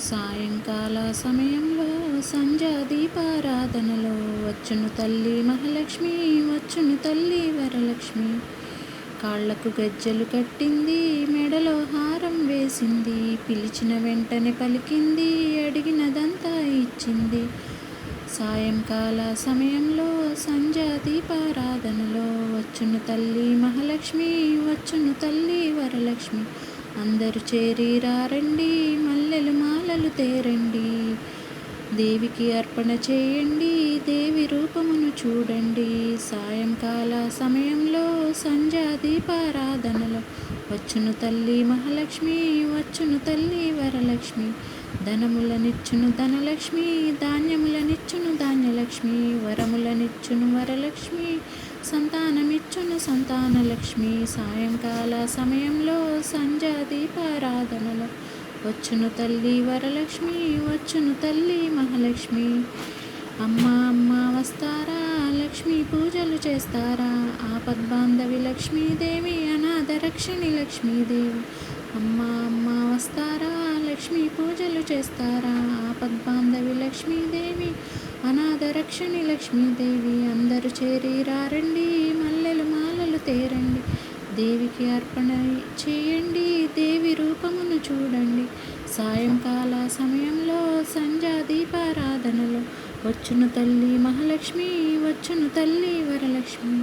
సాయంకాల సమయంలో సంధ్యా దీపారాధనలో వచ్చును తల్లి మహాలక్ష్మి, వచ్చును తల్లి వరలక్ష్మి. కాళ్లకు గజ్జెలు కట్టింది, మెడలో హారం వేసింది, పిలిచిన వెంటనే పలికింది, అడిగినదంతా ఇచ్చింది. సాయంకాల సమయంలో సంధ్యా దీపారాధనలో వచ్చును తల్లి మహాలక్ష్మి, వచ్చును తల్లి వరలక్ష్మి. అందరూ చేరి రారండి, మల్లెలు మాలలు తేరండి, దేవికి అర్పణ చేయండి, దేవి రూపమును చూడండి. సాయంకాల సమయంలో సంధ్యా దీపారాధనలో వచ్చును తల్లి మహాలక్ష్మి, వచ్చును తల్లి వరలక్ష్మి. ధనములనిచ్చును ధనలక్ష్మి, ధాన్యములనిచ్చును ధాన్యలక్ష్మి, వరములనిచ్చును వరలక్ష్మి, సంతానమిచ్చును సంతానలక్ష్మి. సాయంకాల సమయంలో సంధ్యా దీపారాధనలో వచ్చును తల్లి వరలక్ష్మి, వచ్చును తల్లి మహాలక్ష్మి. అమ్మ అమ్మ వస్తారా, లక్ష్మీ పూజలు చేస్తారా, ఆపద్బాంధవి లక్ష్మీదేవి, అనాథ రక్షిణి లక్ష్మీదేవి. అమ్మ అమ్మ వస్తారా, లక్ష్మీ పూజలు చేస్తారా, ఆపద్బాంధవి లక్ష్మీదేవి, అనాథ రక్షిణి లక్ష్మీదేవి. అందరూ చేరి రారండి, మల్లెలు మాలలు తేరండి, దేవికి అర్పణ చేయండి, దేవి రూపమును చూడండి. సాయంకాల సమయంలో సంధ్యా దీపారాధనలో వచ్చును తల్లి మహాలక్ష్మి, వచ్చును తల్లి వరలక్ష్మి.